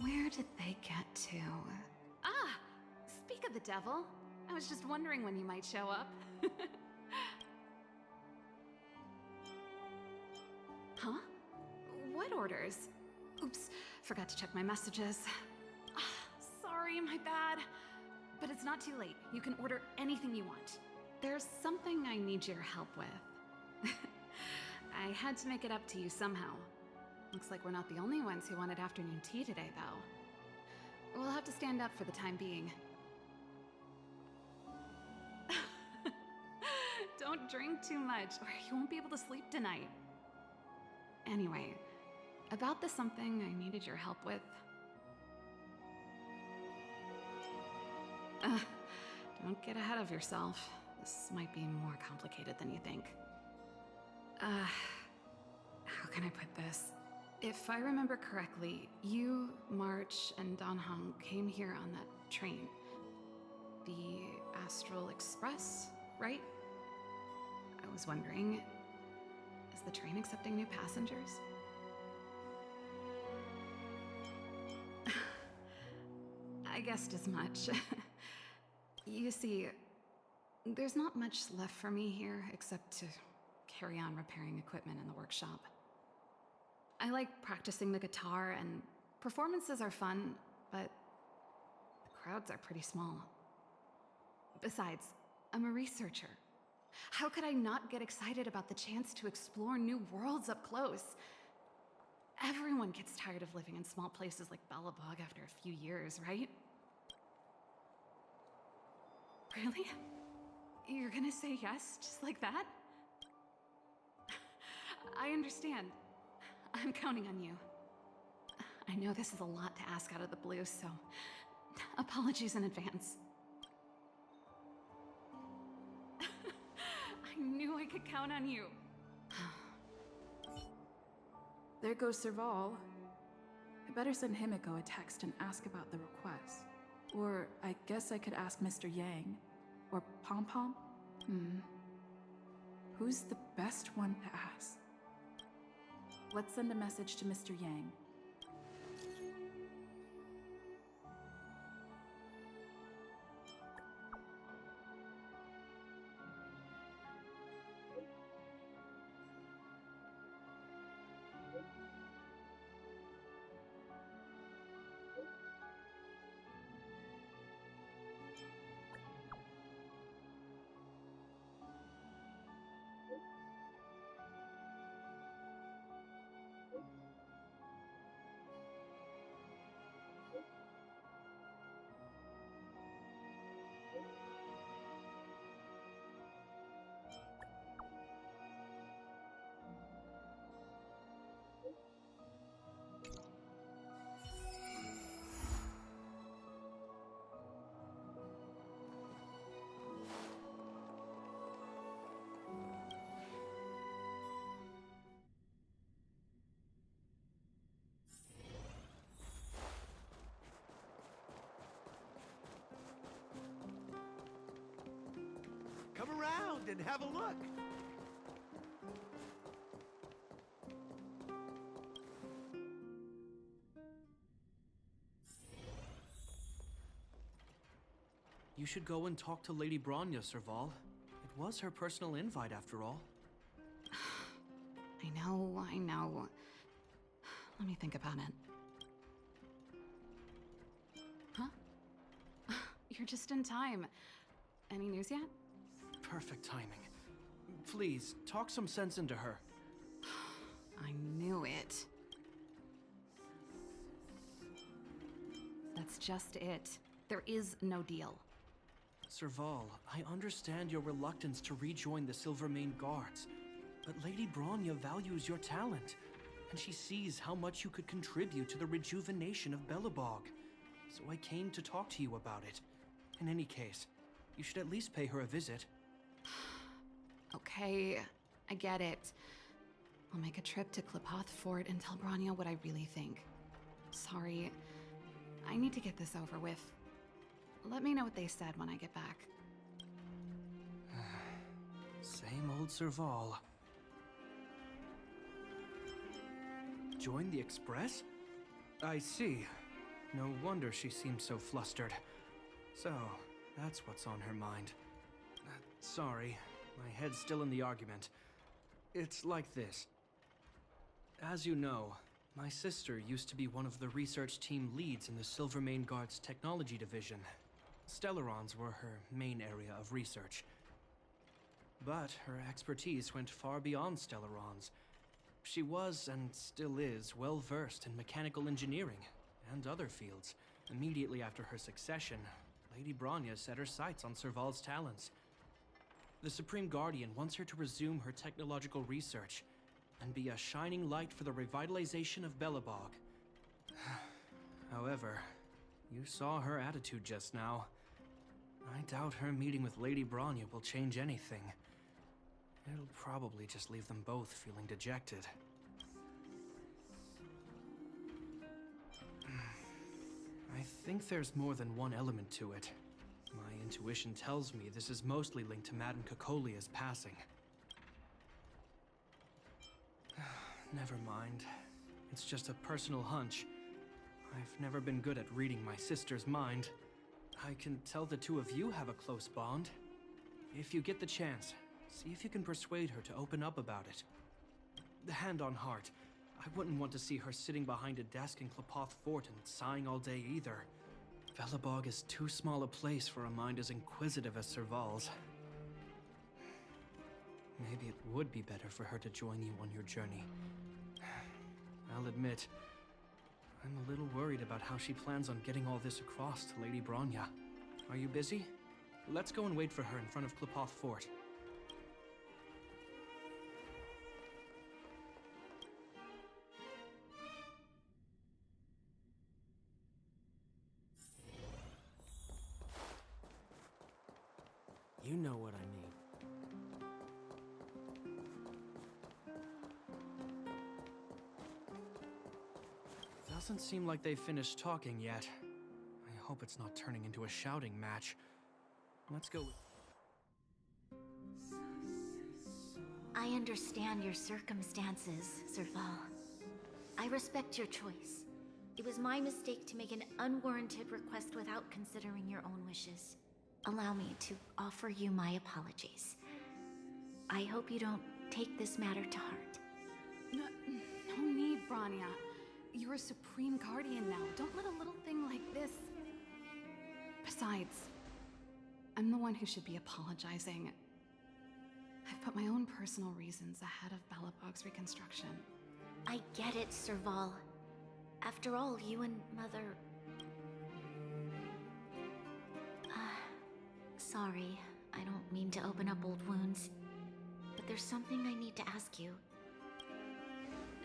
Where did they get to? Ah! Speak of the devil. I was just wondering when you might show up. Huh? What orders? Oops, forgot to check my messages. Sorry, my bad. But it's not too late. You can order anything you want. There's something I need your help with. I had to make it up to you somehow. Looks like we're not the only ones who wanted afternoon tea today, though. We'll have to stand up for the time being. Don't drink too much, or you won't be able to sleep tonight. Anyway, about the something I needed your help with. Don't get ahead of yourself. This might be more complicated than you think. How can I put this? If I remember correctly, you, March, and Donghong came here on that train. The Astral Express, right? I was wondering, is the train accepting new passengers? I guessed as much. You see, there's not much left for me here except to carry on repairing equipment in the workshop. I like practicing the guitar, and performances are fun, but the crowds are pretty small. Besides, I'm a researcher. How could I not get excited about the chance to explore new worlds up close? Everyone gets tired of living in small places like Belobog after a few years, right? Really? You're gonna say yes, just like that? I understand. I'm counting on you. I know this is a lot to ask out of the blue, so apologies in advance. I knew I could count on you. There goes Serval. I better send Himiko a text and ask about the request. Or I guess I could ask Mr. Yang. Or Pom Pom? Who's the best one to ask? Let's send a message to Mr. Yang. Come around and have a look. You should go and talk to Lady Bronya, Serval. It was her personal invite, after all. I know. Let me think about it. Huh? You're just in time. Any news yet? Perfect timing. Please, talk some sense into her. I knew it. That's just it. There is no deal. Serval, I understand your reluctance to rejoin the Silvermane Guards, but Lady Bronya values your talent, and she sees how much you could contribute to the rejuvenation of Belobog. So I came to talk to you about it. In any case, you should at least pay her a visit. Okay, I get it. I'll make a trip to Klipoth Fort and tell Bronya what I really think. Sorry, I need to get this over with. Let me know what they said when I get back. Same old Serval. Join the Express? I see. No wonder she seemed so flustered. So, that's what's on her mind. Sorry, my head's still in the argument. It's like this. As you know, my sister used to be one of the research team leads in the Silvermane Guard's technology division. Stellarons were her main area of research. But her expertise went far beyond Stellarons. She was, and still is, well versed in mechanical engineering and other fields. Immediately after her succession, Lady Bronya set her sights on Serval's talents. The Supreme Guardian wants her to resume her technological research and be a shining light for the revitalization of Belobog. However, you saw her attitude just now. I doubt her meeting with Lady Bronya will change anything. It'll probably just leave them both feeling dejected. I think there's more than one element to it. My intuition tells me this is mostly linked to Madame Cocolia's passing. Never mind. It's just a personal hunch. I've never been good at reading my sister's mind. I can tell the two of you have a close bond. If you get the chance, see if you can persuade her to open up about it. Hand on heart, I wouldn't want to see her sitting behind a desk in Klapoth Fort and sighing all day either. Belobog is too small a place for a mind as inquisitive as Serval's. Maybe it would be better for her to join you on your journey. I'll admit, I'm a little worried about how she plans on getting all this across to Lady Bronya. Are you busy? Let's go and wait for her in front of Klapoth Fort. You know what I mean. Doesn't seem like they've finished talking yet. I hope it's not turning into a shouting match. Let's go. I understand your circumstances, Serval. I respect your choice. It was my mistake to make an unwarranted request without considering your own wishes. Allow me to offer you my apologies. I hope you don't take this matter to heart. No need, Bronya. You're a Supreme Guardian now. Don't let a little thing like this... Besides, I'm the one who should be apologizing. I've put my own personal reasons ahead of Belobog's reconstruction. I get it, Serval. After all, you and Mother... Sorry, I don't mean to open up old wounds, but there's something I need to ask you.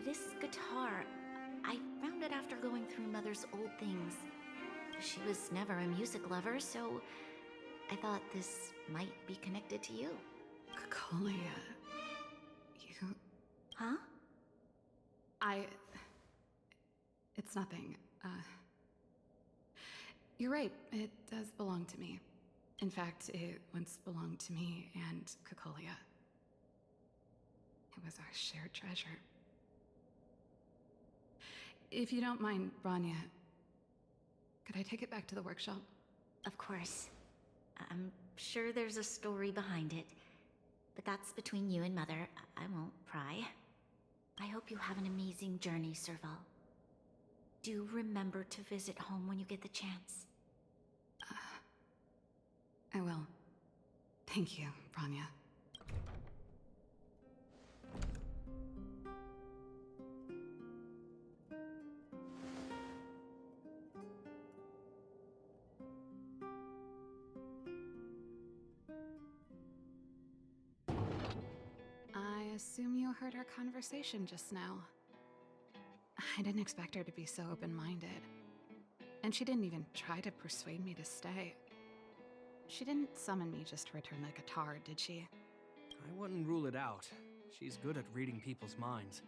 This guitar, I found it after going through Mother's old things. She was never a music lover, so I thought this might be connected to you. Cocolia... You... Huh? It's nothing. You're right, it does belong to me. In fact, it once belonged to me and Cocolia. It was our shared treasure. If you don't mind, Bronya, could I take it back to the workshop? Of course. I'm sure there's a story behind it, but that's between you and Mother. I won't pry. I hope you have an amazing journey, Serval. Do remember to visit home when you get the chance. I will. Thank you, Bronya. I assume you heard our conversation just now. I didn't expect her to be so open-minded. And she didn't even try to persuade me to stay. She didn't summon me just to return the guitar, did she? I wouldn't rule it out. She's good at reading people's minds.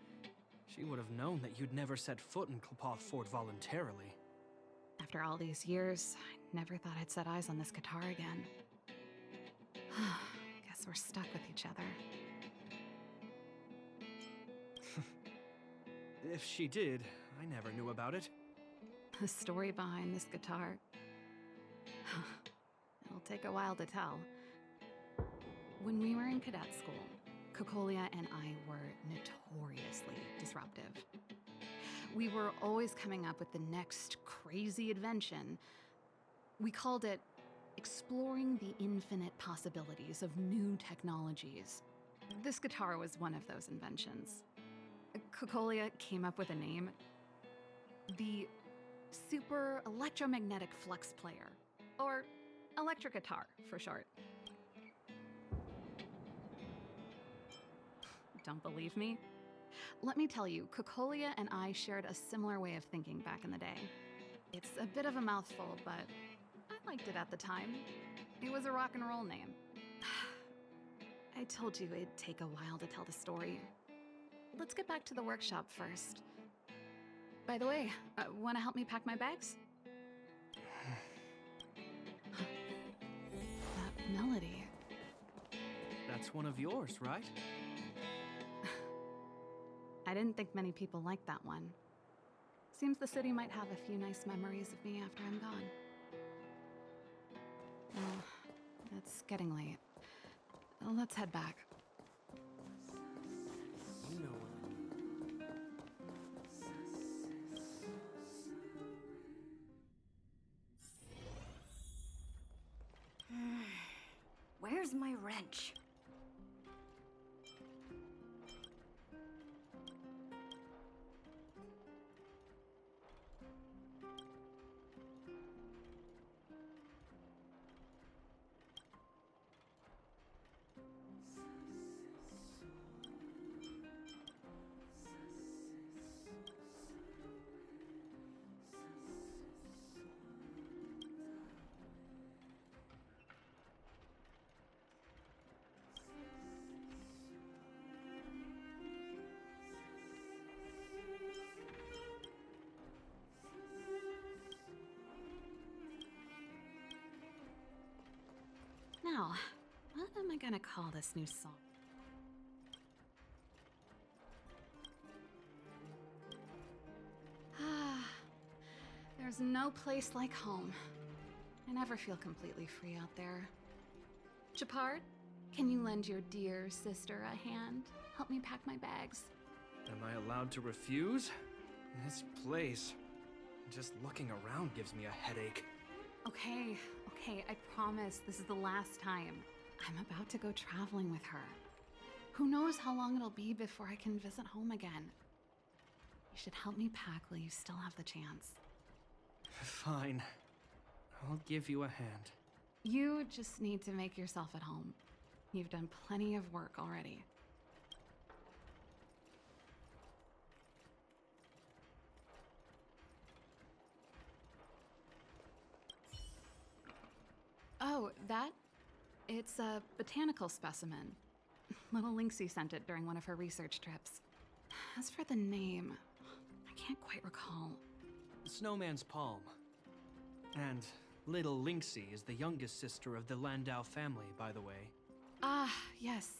She would have known that you'd never set foot in Klapoth Fort voluntarily. After all these years, I never thought I'd set eyes on this guitar again. Guess we're stuck with each other. If she did, I never knew about it. The story behind this guitar. It'll take a while to tell. When we were in cadet school, Cocolia and I were notoriously disruptive. We were always coming up with the next crazy invention. We called it exploring the infinite possibilities of new technologies. This guitar was one of those inventions. Cocolia came up with a name. The Super Electromagnetic Flux Player, or electric guitar for short. Don't believe me? Let me tell you, Cocolia and I shared a similar way of thinking back in the day. It's a bit of a mouthful, but I liked it at the time. It was a rock and roll name. I told you it'd take a while to tell the story. Let's get back to the workshop first. By the way, want to help me pack my bags? That melody. That's one of yours, right? I didn't think many people liked that one. Seems the city might have a few nice memories of me after I'm gone. Well, it's getting late. Let's head back. You know what. Where's my wrench? Now, what am I gonna call this new song? There's no place like home. I never feel completely free out there. Chapard, can you lend your dear sister a hand? Help me pack my bags. Am I allowed to refuse? This place, just looking around gives me a headache. Okay, I promise this is the last time. I'm about to go traveling with her. Who knows how long it'll be before I can visit home again. You should help me pack while you still have the chance. Fine. I'll give you a hand. You just need to make yourself at home. You've done plenty of work already. Oh, that? It's a botanical specimen. Little Lynxie sent it during one of her research trips. As for the name, I can't quite recall. Snowman's palm. And little Lynxie is the youngest sister of the Landau family, by the way. Ah, yes.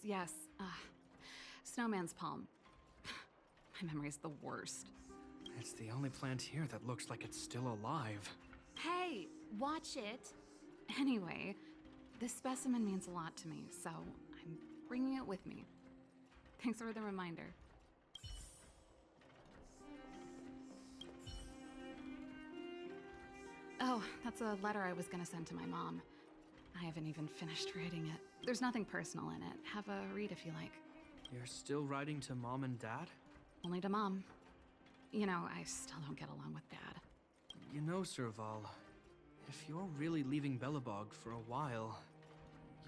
Snowman's palm. My memory's the worst. It's the only plant here that looks like it's still alive. Hey, watch it. Anyway, this specimen means a lot to me, so I'm bringing it with me. Thanks for the reminder. Oh, that's a letter I was gonna send to my mom. I haven't even finished writing it. There's nothing personal in it. Have a read if you like. You're still writing to Mom and Dad? Only to Mom. You know, I still don't get along with Dad. You know, Serval, if you're really leaving Belobog for a while,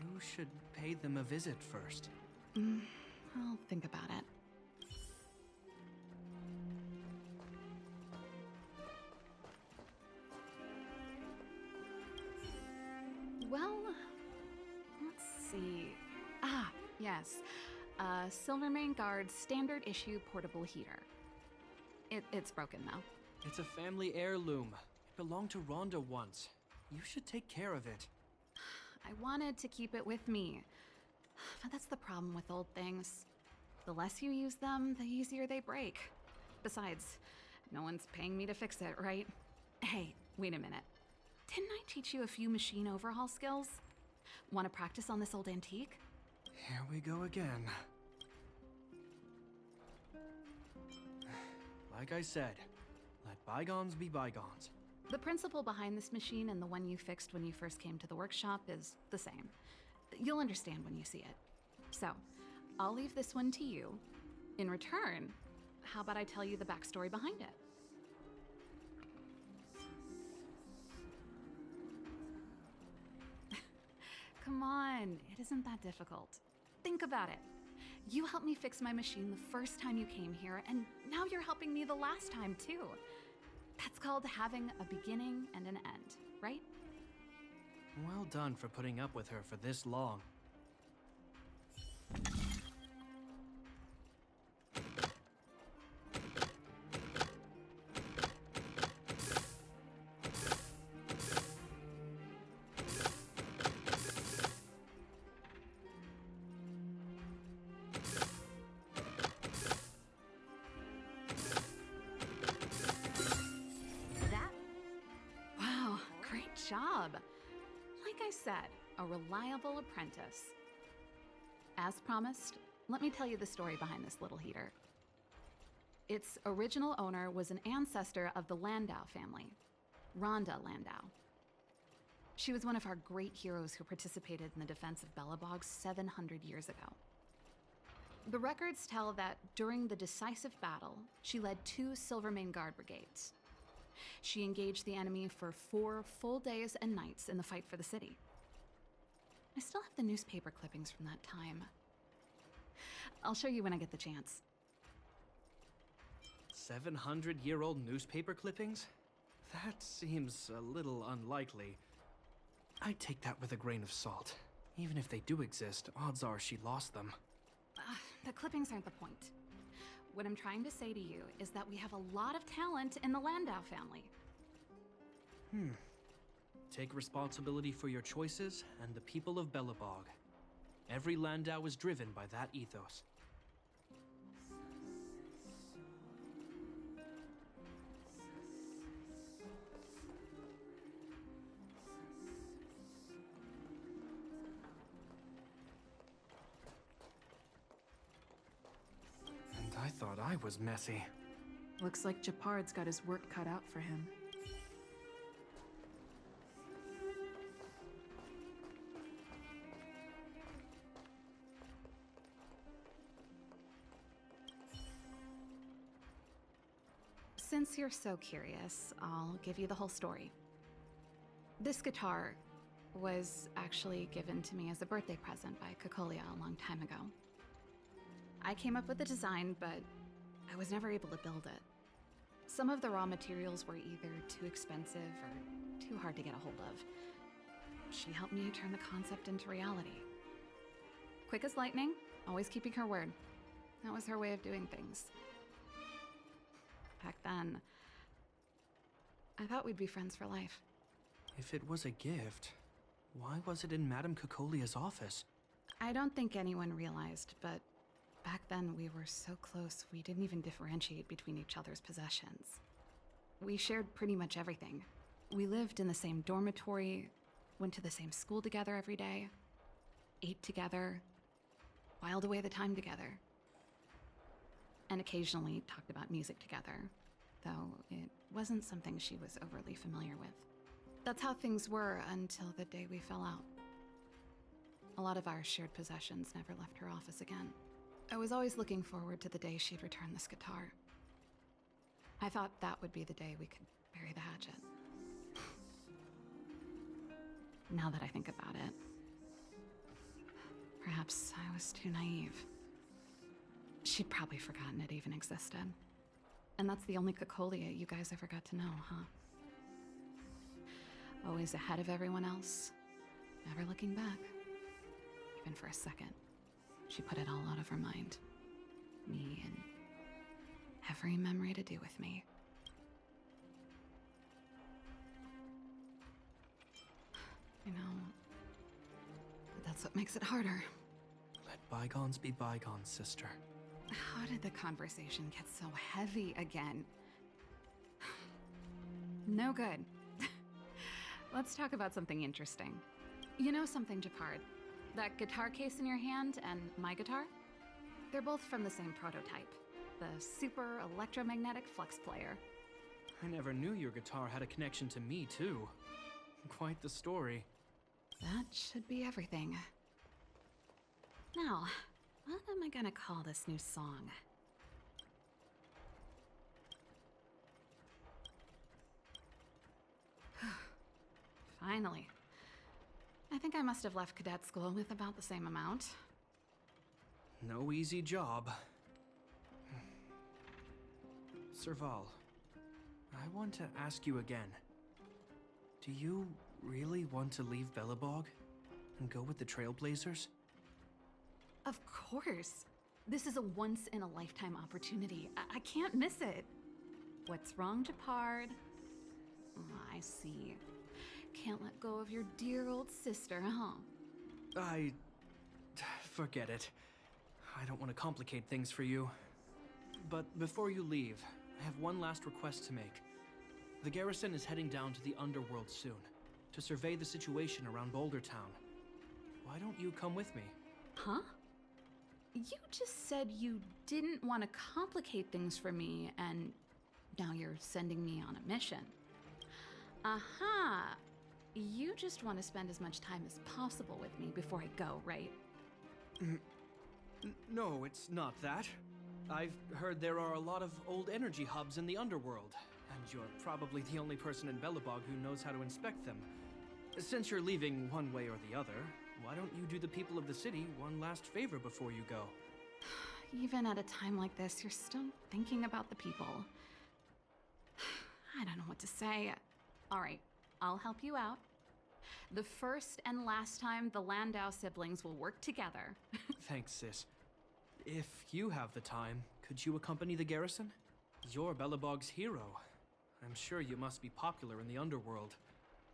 you should pay them a visit first. I'll think about it. Well, let's see. Ah, yes. Silvermane Guard's standard issue portable heater. It's broken now. It's a family heirloom. It belonged to Rhonda once. You should take care of it. I wanted to keep it with me. But that's the problem with old things. The less you use them, the easier they break. Besides, no one's paying me to fix it, right? Hey, wait a minute. Didn't I teach you a few machine overhaul skills? Want to practice on this old antique? Here we go again. Like I said, let bygones be bygones. The principle behind this machine and the one you fixed when you first came to the workshop is the same. You'll understand when you see it. So, I'll leave this one to you. In return, how about I tell you the backstory behind it? Come on, it isn't that difficult. Think about it. You helped me fix my machine the first time you came here, and now you're helping me the last time too. That's called having a beginning and an end, right? Well done for putting up with her for this long. Wow, great job. Like I said, a reliable apprentice. As promised, let me tell you the story behind this little heater. Its original owner was an ancestor of the Landau family, Rhonda Landau. She was one of our great heroes who participated in the defense of Belobog 700 years ago. The records tell that during the decisive battle, she led 2 Silvermane Guard brigades. She engaged the enemy for 4 full days and nights in the fight for the city. I still have the newspaper clippings from that time. I'll show you when I get the chance. 700-year-old newspaper clippings? That seems a little unlikely. I'd take that with a grain of salt. Even if they do exist, odds are she lost them. The clippings aren't the point. What I'm trying to say to you is that we have a lot of talent in the Landau family. Take responsibility for your choices and the people of Belobog. Every Landau is driven by that ethos. And I thought I was messy. Looks like Japard's got his work cut out for him. Since you're so curious, I'll give you the whole story. This guitar was actually given to me as a birthday present by Kokolia a long time ago. I came up with the design, but I was never able to build it. Some of the raw materials were either too expensive or too hard to get a hold of. She helped me turn the concept into reality. Quick as lightning, always keeping her word. That was her way of doing things. Back then, I thought we'd be friends for life. If it was a gift, why was it in Madame Kokolia's office? I don't think anyone realized, but back then we were so close we didn't even differentiate between each other's possessions. We shared pretty much everything. We lived in the same dormitory, went to the same school together every day, ate together, whiled away the time together, and occasionally talked about music together, though it wasn't something she was overly familiar with. That's how things were until the day we fell out. A lot of our shared possessions never left her office again. I was always looking forward to the day she'd return this guitar. I thought that would be the day we could bury the hatchet. Now that I think about it, perhaps I was too naive. She'd probably forgotten it even existed. And that's the only Kokolia you guys ever got to know, huh? Always ahead of everyone else, never looking back. Even for a second, she put it all out of her mind. Me and every memory to do with me. You know, that's what makes it harder. Let bygones be bygones, sister. How did the conversation get so heavy again? No good. Let's talk about something interesting. You know something, Japard? That guitar case in your hand and my guitar? They're both from the same prototype. The super electromagnetic flux player. I never knew your guitar had a connection to me, too. Quite the story. That should be everything. Now, what am I gonna call this new song? Finally. I think I must have left cadet school with about the same amount. No easy job. Serval, I want to ask you again. Do you really want to leave Belobog and go with the Trailblazers? Of course. This is a once-in-a-lifetime opportunity. I can't miss it. What's wrong, Japard? I see. Can't let go of your dear old sister, huh? Forget it. I don't want to complicate things for you. But before you leave, I have one last request to make. The garrison is heading down to the underworld soon, to survey the situation around Boulder Town. Why don't you come with me? Huh? You just said you didn't want to complicate things for me, and now you're sending me on a mission. Aha! You just want to spend as much time as possible with me before I go, right? No, it's not that. I've heard there are a lot of old energy hubs in the underworld, and you're probably the only person in Belobog who knows how to inspect them. Since you're leaving one way or the other, why don't you do the people of the city one last favor before you go? Even at a time like this, you're still thinking about the people. I don't know what to say. All right, I'll help you out. The first and last time the Landau siblings will work together. Thanks, sis. If you have the time, could you accompany the garrison? You're Belobog's hero. I'm sure you must be popular in the underworld.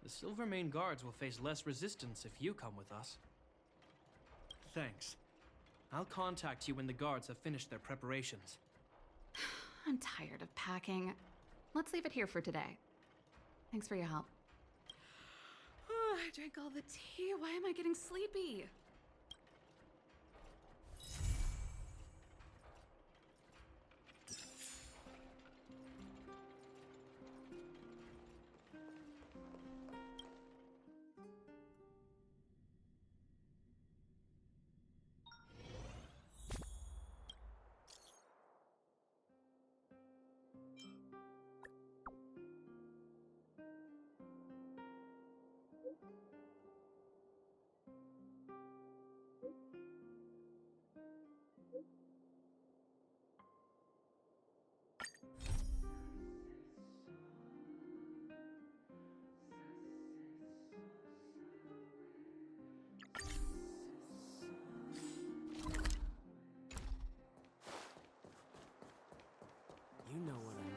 The Silvermane Guards will face less resistance if you come with us. Thanks. I'll contact you when the guards have finished their preparations. I'm tired of packing. Let's leave it here for today. Thanks for your help. I drank all the tea. Why am I getting sleepy? You know what I mean.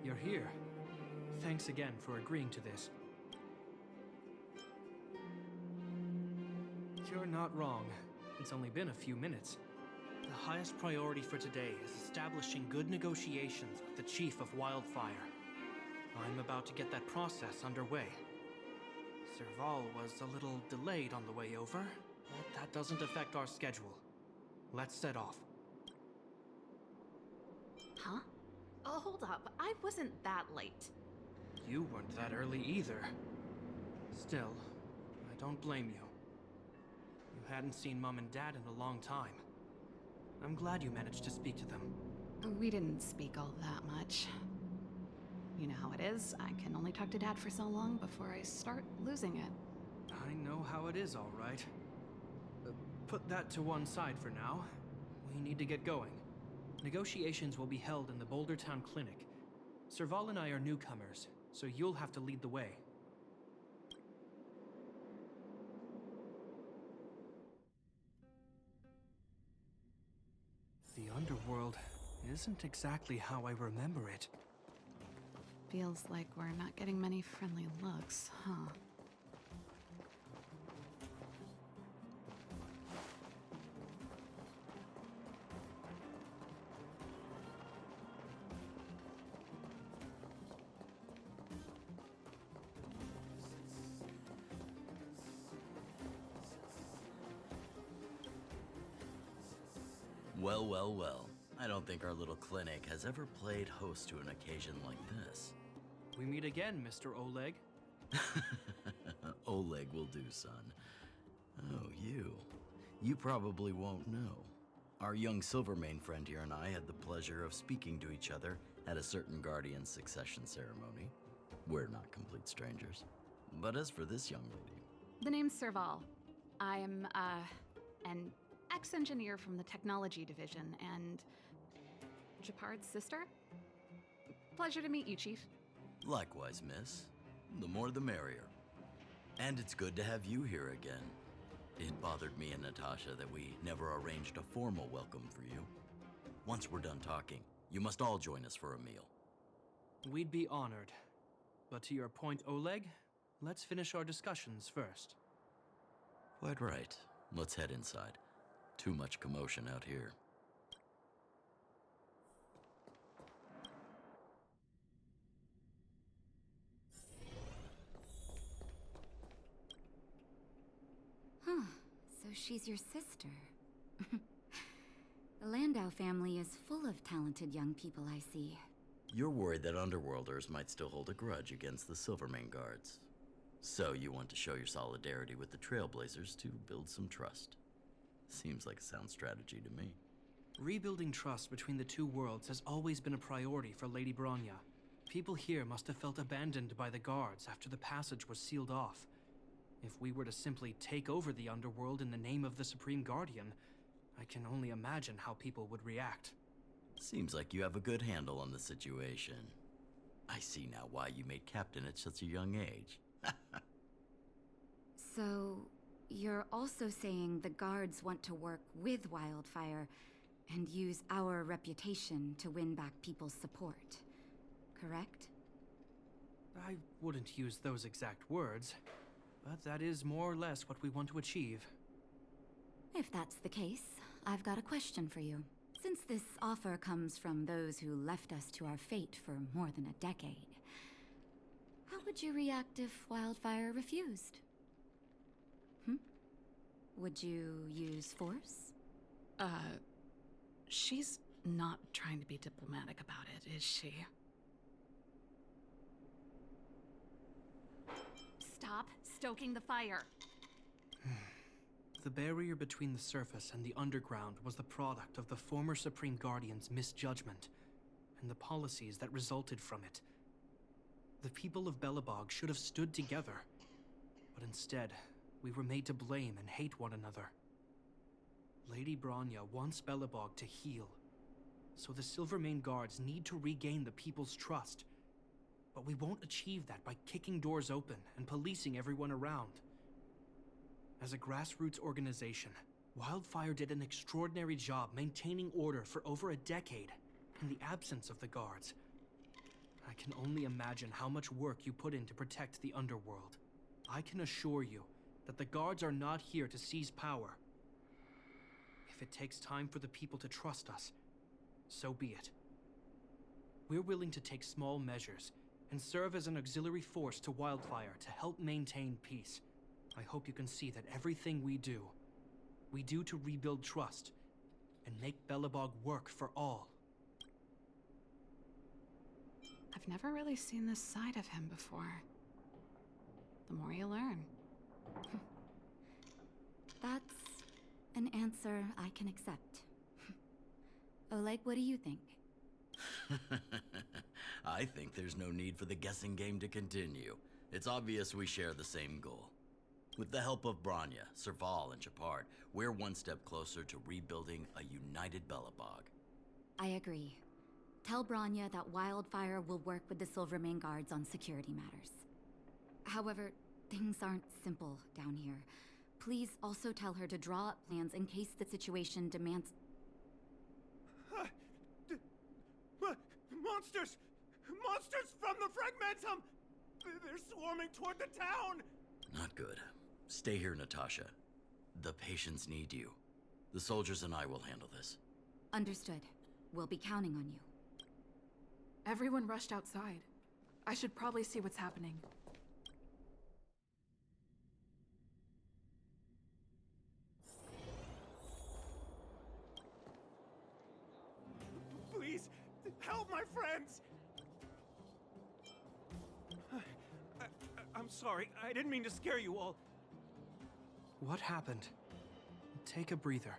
You're here. Thanks again for agreeing to this. You're not wrong. It's only been a few minutes. The highest priority for today is establishing good negotiations with the Chief of Wildfire. I'm about to get that process underway. Serval was a little delayed on the way over, but that doesn't affect our schedule. Let's set off. Huh? Oh, hold up. I wasn't that late. You weren't that early either. Still, I don't blame you. You hadn't seen Mom and Dad in a long time. I'm glad you managed to speak to them. We didn't speak all that much. You know how it is. I can only talk to Dad for so long before I start losing it. I know how it is, all right. Put that to one side for now. We need to get going. Negotiations will be held in the Boulder Town Clinic. Serval and I are newcomers, so you'll have to lead the way. underworld isn't exactly how I remember it. Feels like we're not getting many friendly looks, huh? Well, well, well. I don't think our little clinic has ever played host to an occasion like this. We meet again, Mr. Oleg. Oleg will do, son. Oh, you. You probably won't know. Our young Silvermane friend here and I had the pleasure of speaking to each other at a certain Guardian succession ceremony. We're not complete strangers. But as for this young lady... The name's Serval. I'm, an ex-engineer from the technology division, and Japard's sister? Pleasure to meet you, Chief. Likewise, miss. The more the merrier. And it's good to have you here again. It bothered me and Natasha that we never arranged a formal welcome for you. Once we're done talking, you must all join us for a meal. We'd be honored. But to your point, Oleg, let's finish our discussions first. Quite right. Let's head inside. Too much commotion out here. Huh. So she's your sister. The Landau family is full of talented young people, I see. You're worried that Underworlders might still hold a grudge against the Silvermane Guards. So you want to show your solidarity with the Trailblazers to build some trust. Seems like a sound strategy to me. Rebuilding trust between the two worlds has always been a priority for Lady Bronya. People here must have felt abandoned by the guards after the passage was sealed off. If we were to simply take over the underworld in the name of the Supreme Guardian, I can only imagine how people would react. Seems like you have a good handle on the situation. I see now why you made captain at such a young age. So, you're also saying the guards want to work with Wildfire and use our reputation to win back people's support, correct? I wouldn't use those exact words, but that is more or less what we want to achieve. If that's the case, I've got a question for you. Since this offer comes from those who left us to our fate for more than a decade, how would you react if Wildfire refused? Would you use force? She's not trying to be diplomatic about it, is she? Stop stoking the fire. The barrier between the surface and the underground was the product of the former Supreme Guardian's misjudgment, and the policies that resulted from it. The people of Belobog should have stood together, but instead, we were made to blame and hate one another. Lady Bronya wants Belobog to heal, so the Silvermane Guards need to regain the people's trust. But we won't achieve that by kicking doors open and policing everyone around. As a grassroots organization, Wildfire did an extraordinary job maintaining order for over a decade in the absence of the guards. I can only imagine how much work you put in to protect the underworld. I can assure you that the guards are not here to seize power. If it takes time for the people to trust us, so be it. We're willing to take small measures and serve as an auxiliary force to Wildfire to help maintain peace. I hope you can see that everything we do to rebuild trust and make Belobog work for all. I've never really seen this side of him before. The more you learn. That's an answer I can accept. Oleg, what do you think? I think there's no need for the guessing game to continue. It's obvious we share the same goal. With the help of Bronya, Serval, and Japard, we're one step closer to rebuilding a united Belobog. I agree. Tell Bronya that Wildfire will work with the Silvermane Guards on security matters. However, things aren't simple down here. Please also tell her to draw up plans in case the situation demands... Monsters! Monsters from the Fragmentum! They're swarming toward the town! Not good. Stay here, Natasha. The patients need you. The soldiers and I will handle this. Understood. We'll be counting on you. Everyone rushed outside. I should probably see what's happening. Please, help my friends! I'm sorry, I didn't mean to scare you all. What happened? Take a breather.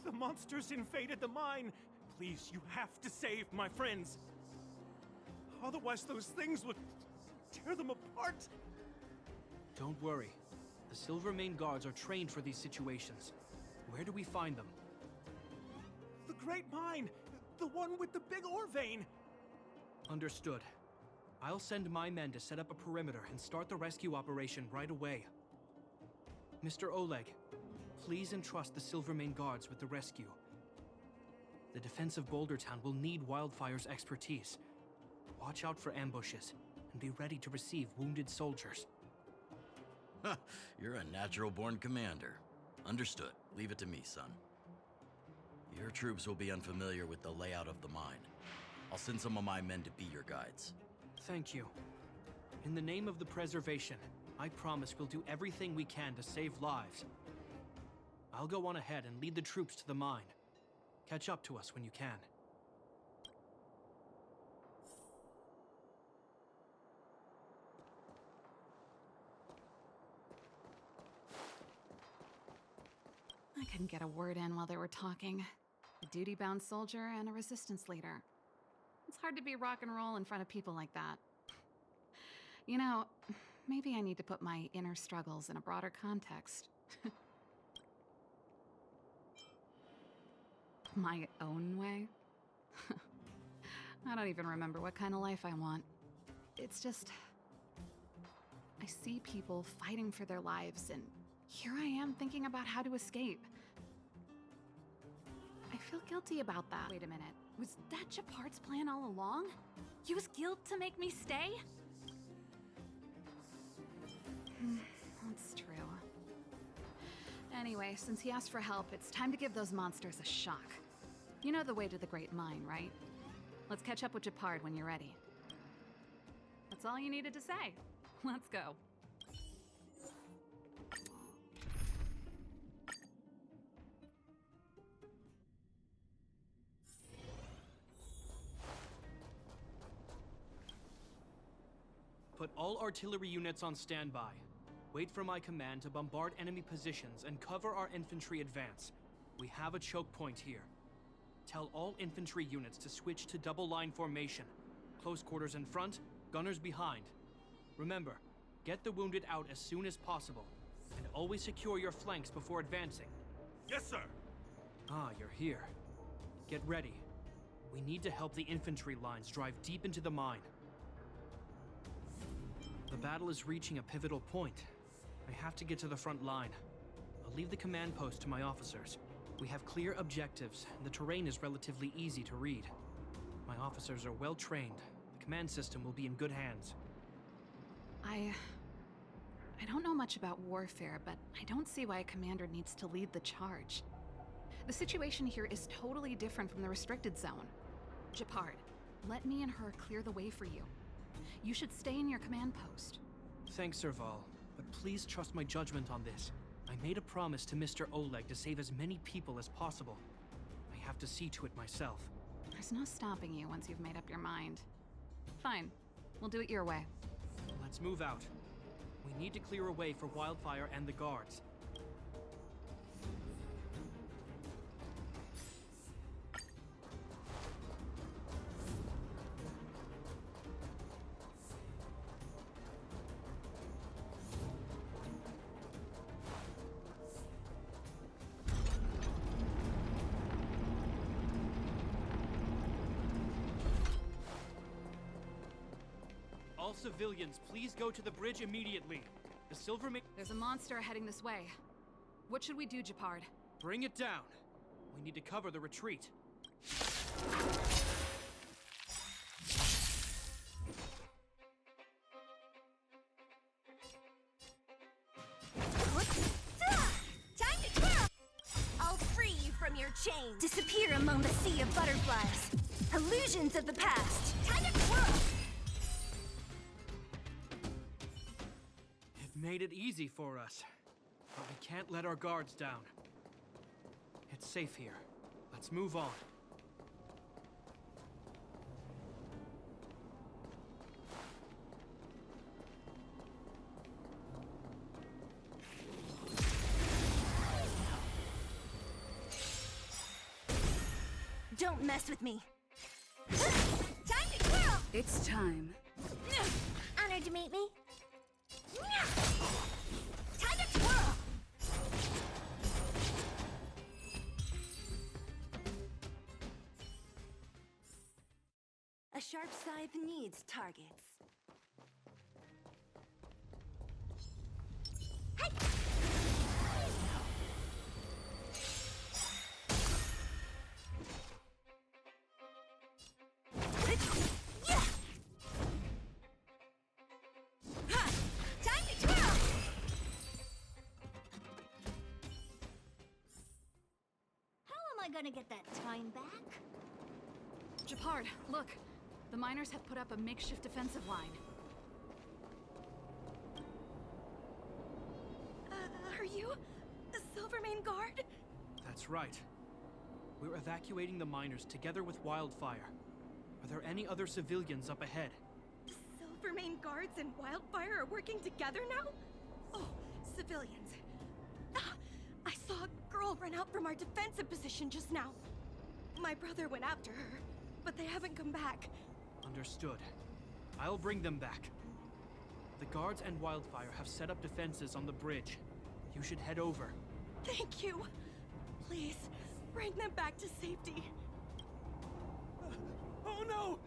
The monsters invaded the mine. Please, you have to save my friends. Otherwise, those things would tear them apart. Don't worry. The Silvermane guards are trained for these situations. Where do we find them? The Great Mine! The one with the big ore vein! Understood. I'll send my men to set up a perimeter and start the rescue operation right away. Mr. Oleg, please entrust the Silvermane guards with the rescue. The defense of Boulder Town will need Wildfire's expertise. Watch out for ambushes, and be ready to receive wounded soldiers. You're a natural-born commander. Understood. Leave it to me, son. Your troops will be unfamiliar with the layout of the mine. I'll send some of my men to be your guides. Thank you. In the name of the preservation, I promise we'll do everything we can to save lives. I'll go on ahead and lead the troops to the mine. Catch up to us when you can. I couldn't get a word in while they were talking. A duty-bound soldier and a resistance leader. It's hard to be rock and roll in front of people like that. You know, maybe I need to put my inner struggles in a broader context. My own way? I don't even remember what kind of life I want. It's just... I see people fighting for their lives, and here I am thinking about how to escape. I feel guilty about that. Wait a minute. Was that Japard's plan all along? Use guilt to make me stay? That's true. Anyway, since he asked for help, it's time to give those monsters a shock. You know the way to the Great Mine, right? Let's catch up with Japard when you're ready. That's all you needed to say. Let's go. Put all artillery units on standby. Wait for my command to bombard enemy positions and cover our infantry advance. We have a choke point here. Tell all infantry units to switch to double-line formation. Close quarters in front, gunners behind. Remember, get the wounded out as soon as possible, and always secure your flanks before advancing. Yes, sir! Ah, you're here. Get ready. We need to help the infantry lines drive deep into the mine. The battle is reaching a pivotal point. I have to get to the front line. I'll leave the command post to my officers. We have clear objectives, and the terrain is relatively easy to read. My officers are well trained. The command system will be in good hands. I don't know much about warfare, but I don't see why a commander needs to lead the charge. The situation here is totally different from the restricted zone. Japard, let me and her clear the way for you. You should stay in your command post. Thanks, Serval, but please trust my judgment on this. I made a promise to Mr. Oleg to save as many people as possible. I have to see to it myself. There's no stopping you once you've made up your mind. Fine, we'll do it your way. Let's move out. We need to clear a way for Wildfire and the guards. All civilians, please go to the bridge immediately. The Silvermane... There's a monster heading this way. What should we do, Japard? Bring it down. We need to cover the retreat. Time to twirl! I'll free you from your chains. Disappear among the sea of butterflies. Illusions of the past. Time to twirl! It made it easy for us, but we can't let our guards down. It's safe here. Let's move on. Don't mess with me. Time to twirl! It's time. Honored to meet me. Time to twirl! A sharp scythe needs targets. Hey! Yeah! Ha! Time to twirl! How am I gonna get that time back? Japard, look. The miners have put up a makeshift defensive line. Are you the Silvermane Guard? That's right. We're evacuating the miners together with Wildfire. Are there any other civilians up ahead? The Silvermane Guards and Wildfire are working together now? Oh, civilians. Ah, I saw a girl run out from our defensive position just now. My brother went after her, but they haven't come back. Understood. I'll bring them back. The guards and Wildfire have set up defenses on the bridge. You should head over. Thank you. Please, bring them back to safety. Oh no!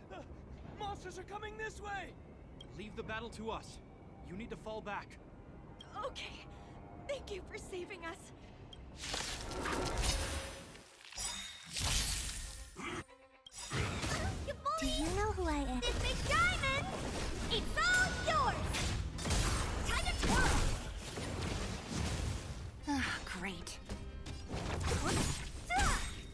Monsters are coming this way! Leave the battle to us. You need to fall back. Okay. Thank you for saving us. Do you know who I am? This big diamond! It's all yours! Time to twirl! Ah, great.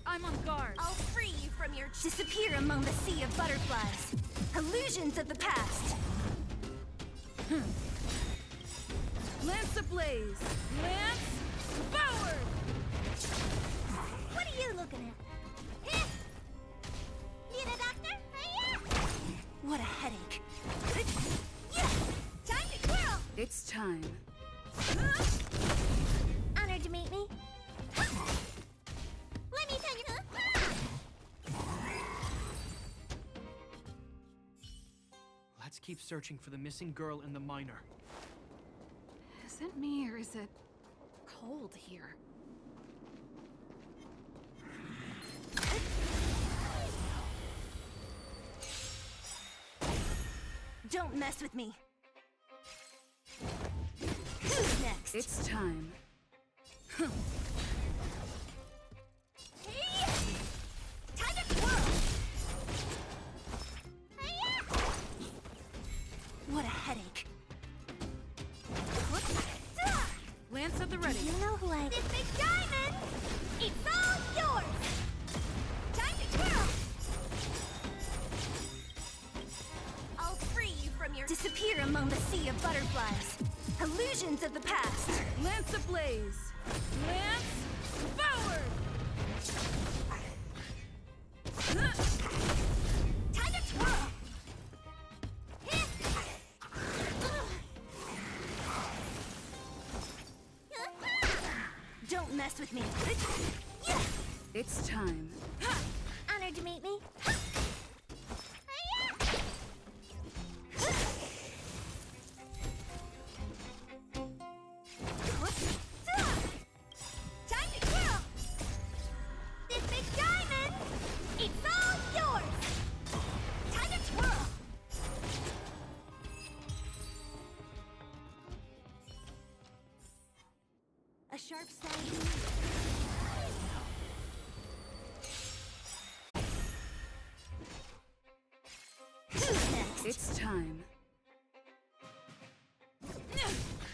I'm on guard. I'll free you from your... Disappear among the sea of butterflies. Illusions of the past. Lance ablaze! Lance forward! What are you looking at? Eh? Need a doctor? What a headache. Yeah! Time to twirl! It's time. Honored to meet me. Let me tell you. Let's keep searching for the missing girl and the miner. Is it me or is it cold here? Don't mess with me. Who's next? It's time. Hey! Time to twirl! What a headache. Lance at the ready. You know who I... This big diamond! It's all yours! Time to twirl! I'll free you from your... Disappear among the sea of butterflies. Illusions of the past. Lance ablaze! Lance forward! Time to twirl! Don't mess with me. It's time. Honored to meet me. Time to twirl! This big diamond! It's all yours! Time to twirl! A sharp side. It's time.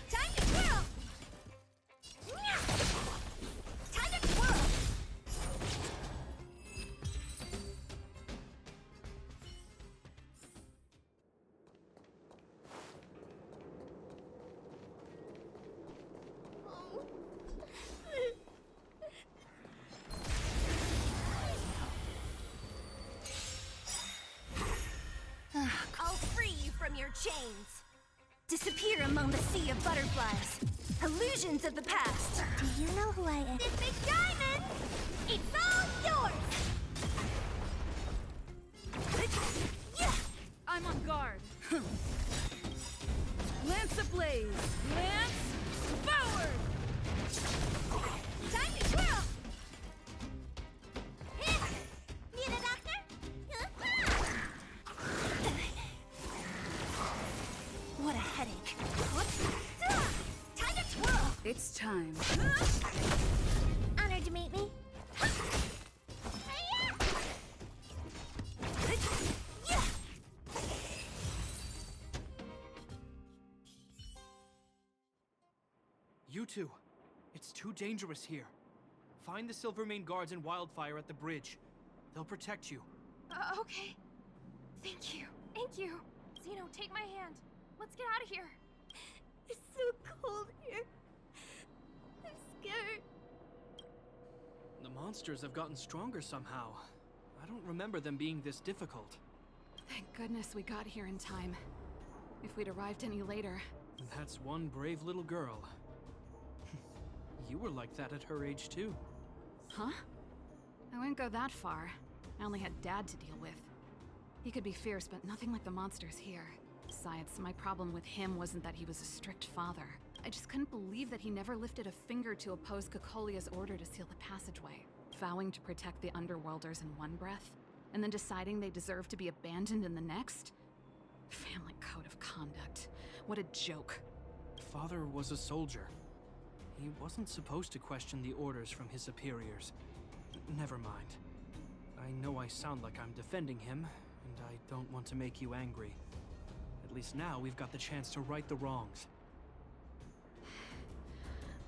Time to twirl! Time to twirl! I'll free you from your chains. Disappear among the sea of butterflies. Illusions of the past. Do you know who I am? This big diamond! It's all yours! I'm on guard. Lance ablaze! Lance forward! Time to twirl! Need a doctor? What a headache. Time to twirl! It's time. Honored to meet me. You two, it's too dangerous here. Find the Silvermane guards and Wildfire at the bridge. They'll protect you. Okay. Thank you. Thank you. Zeno, take my hand. Let's get out of here. It's so cold here. I'm scared. The monsters have gotten stronger somehow. I don't remember them being this difficult. Thank goodness we got here in time. If we'd arrived any later... That's one brave little girl. You were like that at her age too. Huh? I wouldn't go that far. I only had Dad to deal with. He could be fierce, but nothing like the monsters here. Besides, my problem with him wasn't that he was a strict father. I just couldn't believe that he never lifted a finger to oppose Kokolia's order to seal the passageway. Vowing to protect the Underworlders in one breath, and then deciding they deserve to be abandoned in the next? Family code of conduct. What a joke. Father was a soldier. He wasn't supposed to question the orders from his superiors. Never mind. I know I sound like I'm defending him, and I don't want to make you angry. At least now we've got the chance to right the wrongs.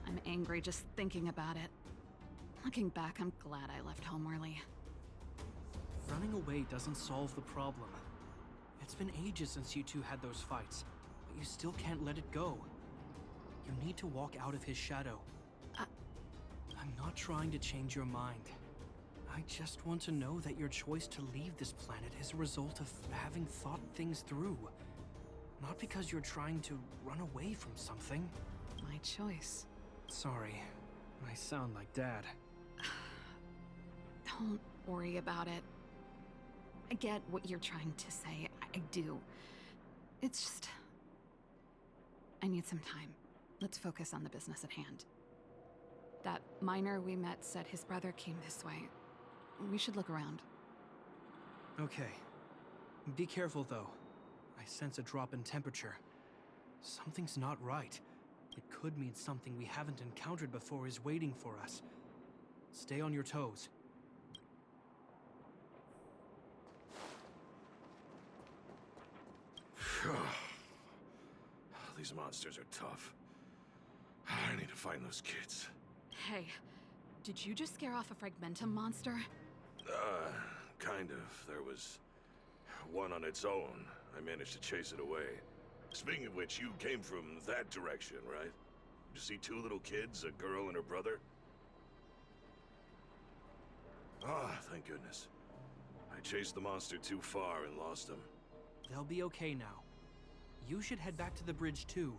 I'm angry just thinking about it. Looking back, I'm glad I left home early. Running away doesn't solve the problem. It's been ages since you two had those fights, but you still can't let it go. You need to walk out of his shadow. I'm not trying to change your mind. I just want to know that your choice to leave this planet is a result of having thought things through. Not because you're trying to run away from something. My choice. Sorry, I sound like Dad. Don't worry about it. I get what you're trying to say. I do. It's just... I need some time. Let's focus on the business at hand. That miner we met said his brother came this way. We should look around. Okay. Be careful, though. I sense a drop in temperature. Something's not right. It could mean something we haven't encountered before is waiting for us. Stay on your toes. These monsters are tough. I need to find those kids. Hey, did you just scare off a Fragmentum monster? Kind of. There was one on its own. I managed to chase it away. Speaking of which, you came from that direction, right? Did you see two little kids, a girl and her brother? Ah, thank goodness. I chased the monster too far and lost him. They'll be okay now. You should head back to the bridge, too.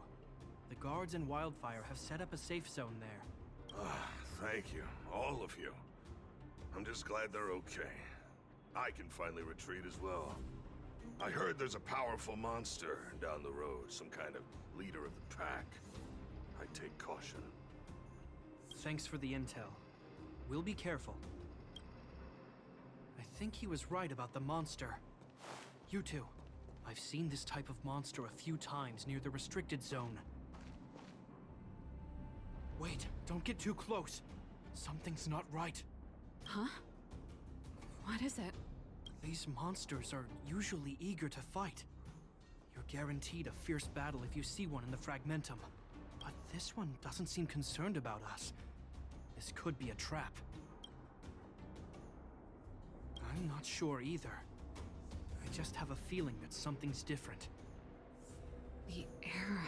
The guards and Wildfire have set up a safe zone there. Ah, thank you. All of you. I'm just glad they're okay. I can finally retreat as well. I heard there's a powerful monster down the road, some kind of leader of the pack. I take caution. Thanks for the intel. We'll be careful. I think he was right about the monster. You two. I've seen this type of monster a few times near the restricted zone. Wait, don't get too close. Something's not right. Huh? What is it? These monsters are usually eager to fight. You're guaranteed a fierce battle if you see one in the Fragmentum. But this one doesn't seem concerned about us. This could be a trap. I'm not sure either. I just have a feeling that something's different. The air...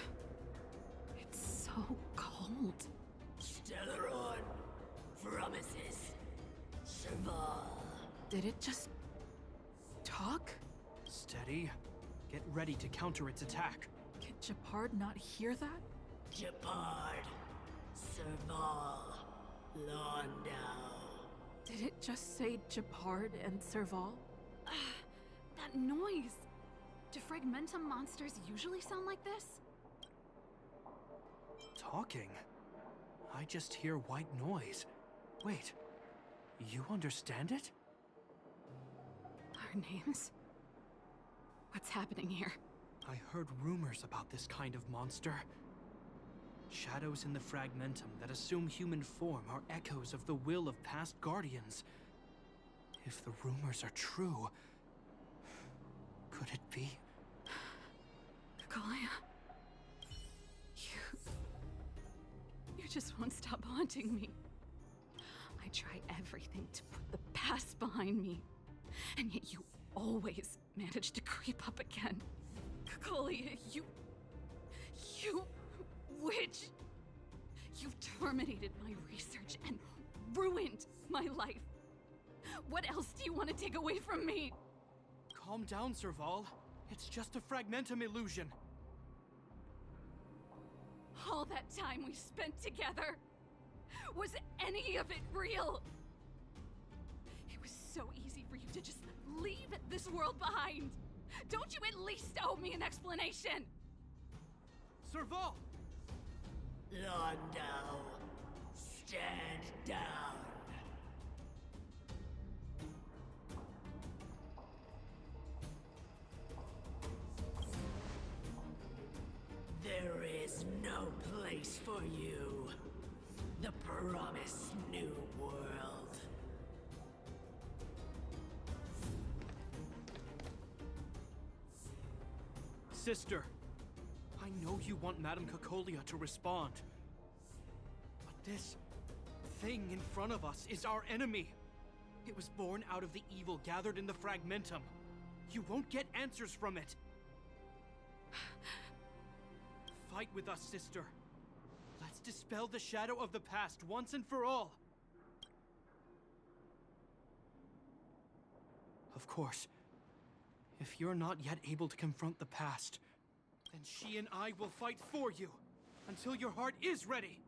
it's so cold. Stellaron promises Serval. Did it just talk? Steady. Get ready to counter its attack. Can Japard not hear that? Japard, Serval, Londau. Did it just say Japard and Serval? That noise! Do Fragmentum monsters usually sound like this? Talking? I just hear white noise. Wait, you understand it? Our names? What's happening here? I heard rumors about this kind of monster. Shadows in the Fragmentum that assume human form are echoes of the will of past guardians. If the rumors are true, could it be? Kaguya. You just won't stop haunting me. I try everything to put the past behind me, and yet you always manage to creep up again. Kaguya, you witch! You've terminated my research and ruined my life. What else do you want to take away from me? Calm down, Serval. It's just a Fragmentum illusion. All that time we spent together, was any of it real? It was so easy for you to just leave this world behind. Don't you at least owe me an explanation? Serval! Londau, stand down. There is no place for you. The promised new world. Sister, I know you want Madame Cacolia to respond. But this thing in front of us is our enemy. It was born out of the evil gathered in the Fragmentum. You won't get answers from it. Fight with us, sister. Let's dispel the shadow of the past once and for all. Of course, if you're not yet able to confront the past, then she and I will fight for you until your heart is ready.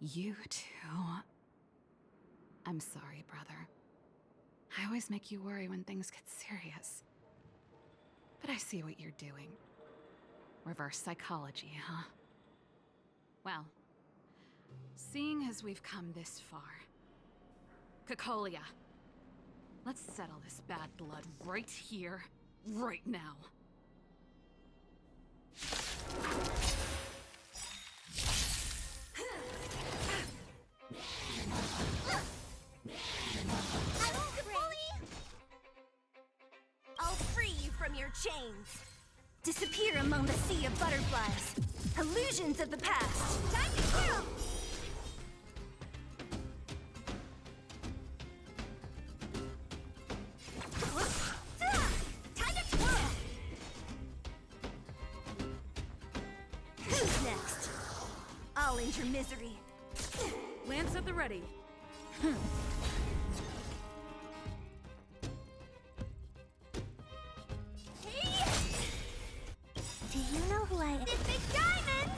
You too. I'm sorry, brother. I always make you worry when things get serious. But I see what you're doing. Reverse psychology, huh? Well, seeing as we've come this far, Cacolia, let's settle this bad blood right here, right now. I'll free you from your chains. Disappear among the sea of butterflies. Illusions of the past. Time to kill! Time to twirl! Who's next? I'll end your misery. Lance at the ready. Do you know who I am? This big diamond!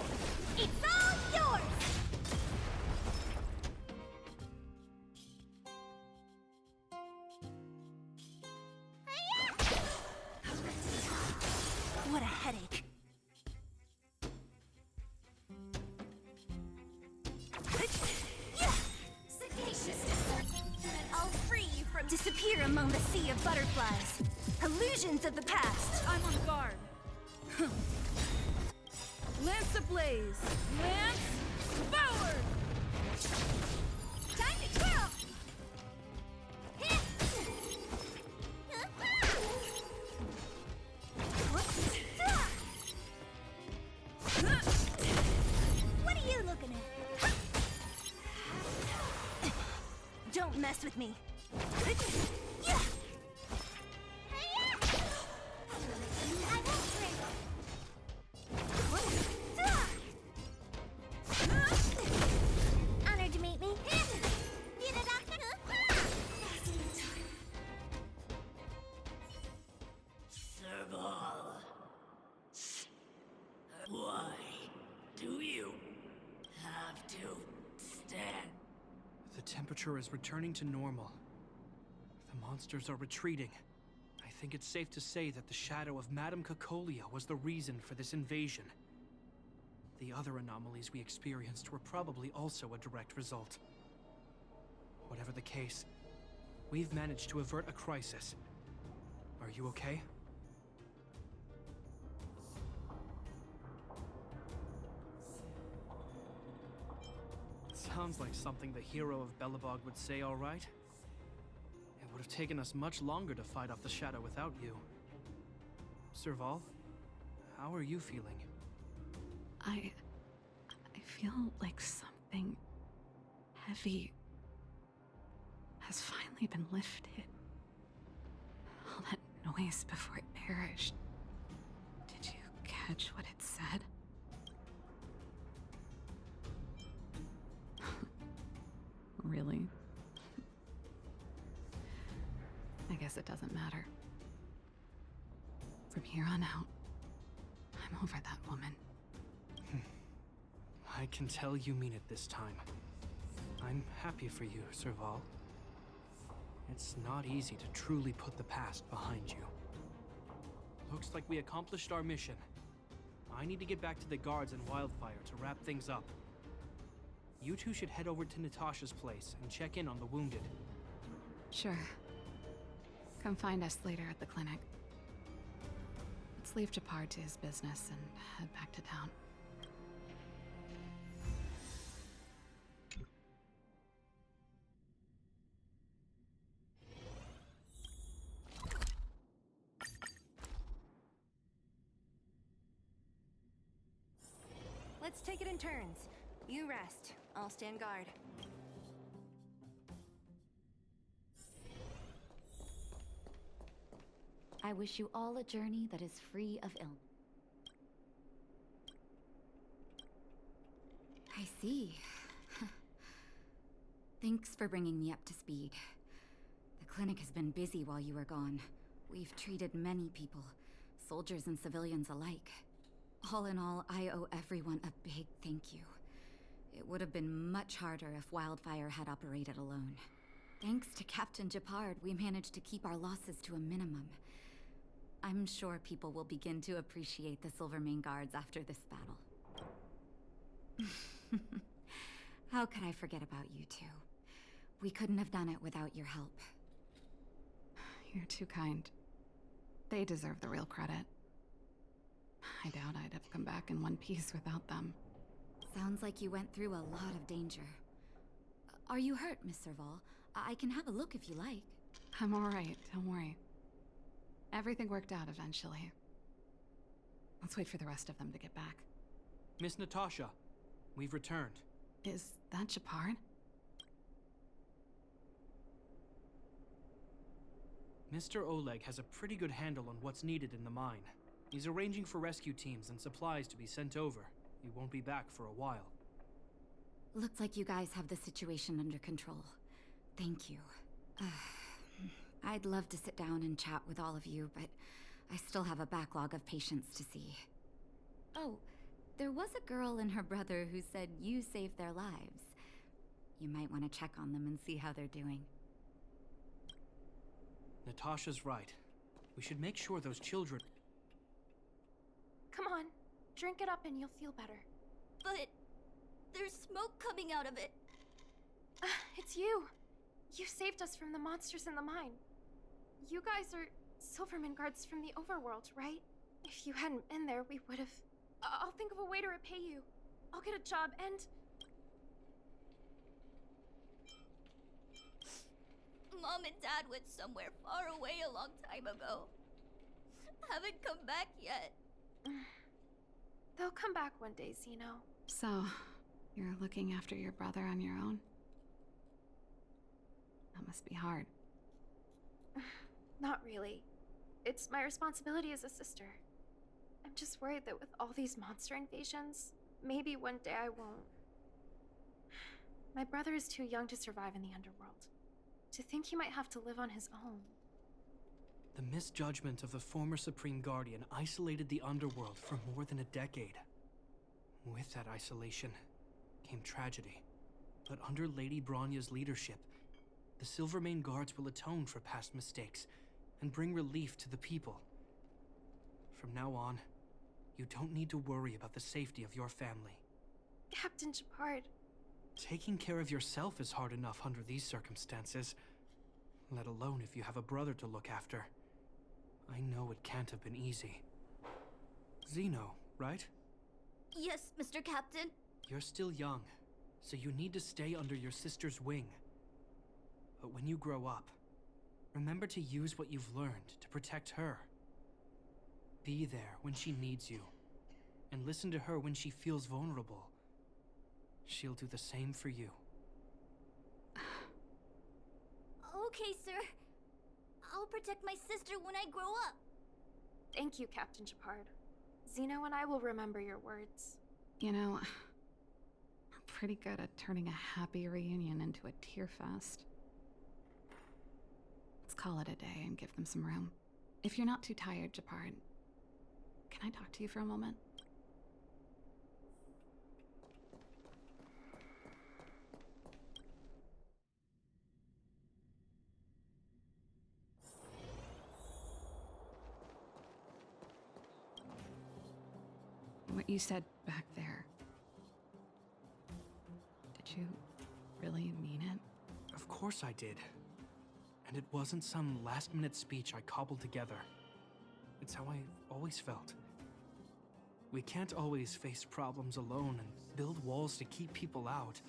It's all yours! What a headache. I'll free you from disappear among the sea of butterflies. Illusions of the past. I'm on guard. Lance ablaze! Lance forward! Time to twirl! mess with me. Honored to meet me. Serval. Why do you have to stand? The temperature is returning to normal. The monsters are retreating. I think it's safe to say that the shadow of Madame Cacolia was the reason for this invasion. The other anomalies we experienced were probably also a direct result. Whatever the case, we've managed to avert a crisis. Are you okay? Sounds like something the hero of Belobog would say, all right? It would have taken us much longer to fight off the shadow without you. Serval, how are you feeling? I feel like something heavy has finally been lifted. All that noise before it perished. Did you catch what it said? Really? I guess it doesn't matter. From here on out, I'm over that woman. I can tell you mean it this time. I'm happy for you, Serval. It's not easy to truly put the past behind you. Looks like we accomplished our mission. I need to get back to the guards and Wildfire to wrap things up. You two should head over to Natasha's place and check in on the wounded. Sure. Come find us later at the clinic. Let's leave Japar to his business and head back to town. Let's take it in turns. You rest. I'll stand guard. I wish you all a journey that is free of ill. I see. Thanks for bringing me up to speed. The clinic has been busy while you were gone. We've treated many people, soldiers and civilians alike. All in all, I owe everyone a big thank you. It would have been much harder if Wildfire had operated alone. Thanks to Captain Japard, we managed to keep our losses to a minimum. I'm sure people will begin to appreciate the Silvermane Guards after this battle. How could I forget about you two? We couldn't have done it without your help. You're too kind. They deserve the real credit. I doubt I'd have come back in one piece without them. Sounds like you went through a lot of danger. Are you hurt, Miss Serval? I can have a look if you like. I'm alright, don't worry. Everything worked out eventually. Let's wait for the rest of them to get back. Miss Natasha, we've returned. Is that Japard? Mr. Oleg has a pretty good handle on what's needed in the mine. He's arranging for rescue teams and supplies to be sent over. He won't be back for a while. Looks like you guys have the situation under control. Thank you. I'd love to sit down and chat with all of you, but I still have a backlog of patients to see. Oh, there was a girl and her brother who said you saved their lives. You might want to check on them and see how they're doing. Natasha's right. We should make sure those children... Come on, drink it up and you'll feel better. But there's smoke coming out of it. It's you. You saved us from the monsters in the mine. You guys are Silverman guards from the overworld, right? If you hadn't been there, we would have... I'll think of a way to repay you. I'll get a job and... Mom and Dad went somewhere far away a long time ago. Haven't come back yet. They'll come back one day, Zeno. So, you're looking after your brother on your own? That must be hard. Not really. It's my responsibility as a sister. I'm just worried that with all these monster invasions, maybe one day I won't. My brother is too young to survive in the underworld. To think he might have to live on his own. The misjudgment of the former Supreme Guardian isolated the underworld for more than a decade. With that isolation came tragedy. But under Lady Bronya's leadership, the Silvermane Guards will atone for past mistakes and bring relief to the people. From now on, you don't need to worry about the safety of your family. Captain Shepard. Taking care of yourself is hard enough under these circumstances, let alone if you have a brother to look after. I know it can't have been easy. Zeno, right? Yes, Mr. Captain. You're still young, so you need to stay under your sister's wing. But when you grow up, remember to use what you've learned to protect her. Be there when she needs you, and listen to her when she feels vulnerable. She'll do the same for you. Okay, sir. I'll protect my sister when I grow up. Thank you, Captain Shepard. Zeno and I will remember your words. You know, we're pretty good at turning a happy reunion into a tear fest. Let's call it a day and give them some room. If you're not too tired, Shepard, can I talk to you for a moment? What you said back there, did you really mean it? Of course I did. And it wasn't some last-minute speech I cobbled together. It's how I've always felt. We can't always face problems alone and build walls to keep people out.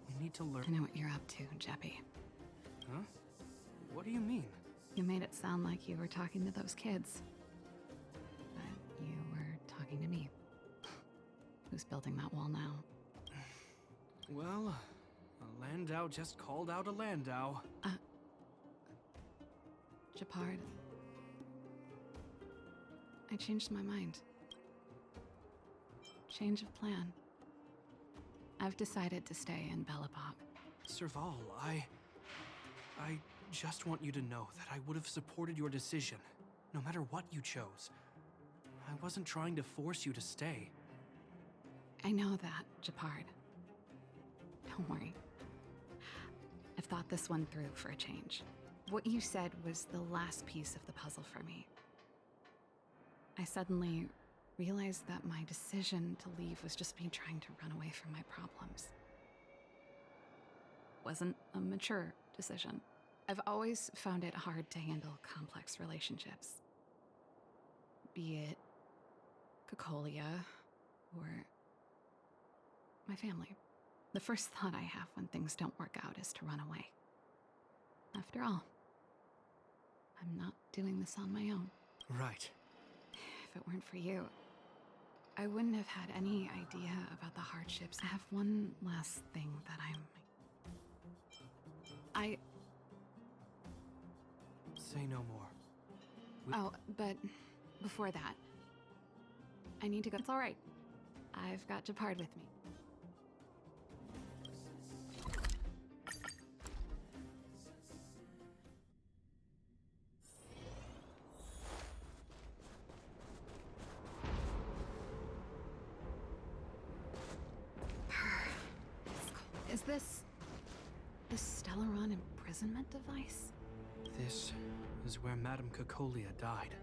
We need to learn— I know what you're up to, Jeppy. Huh? What do you mean? You made it sound like you were talking to those kids. But you were talking to me. Who's building that wall now? Well, a Landau just called out a Landau. Shepard. I changed my mind. Change of plan. I've decided to stay in Belobog. Serval, I just want you to know that I would have supported your decision, no matter what you chose. I wasn't trying to force you to stay. I know that, Shepard. Don't worry. I've thought this one through for a change. What you said was the last piece of the puzzle for me. I suddenly realized that my decision to leave was just me trying to run away from my problems. Wasn't a mature decision. I've always found it hard to handle complex relationships. Be it Cocolia or my family. The first thought I have when things don't work out is to run away. After all, I'm not doing this on my own. Right. If it weren't for you, I wouldn't have had any idea about the hardships. I have one last thing that Say no more. Oh, but before that, I need to go. It's all right. I've got Shepard with me. Is this the Stellaron imprisonment device? This is where Madame Cocolia died.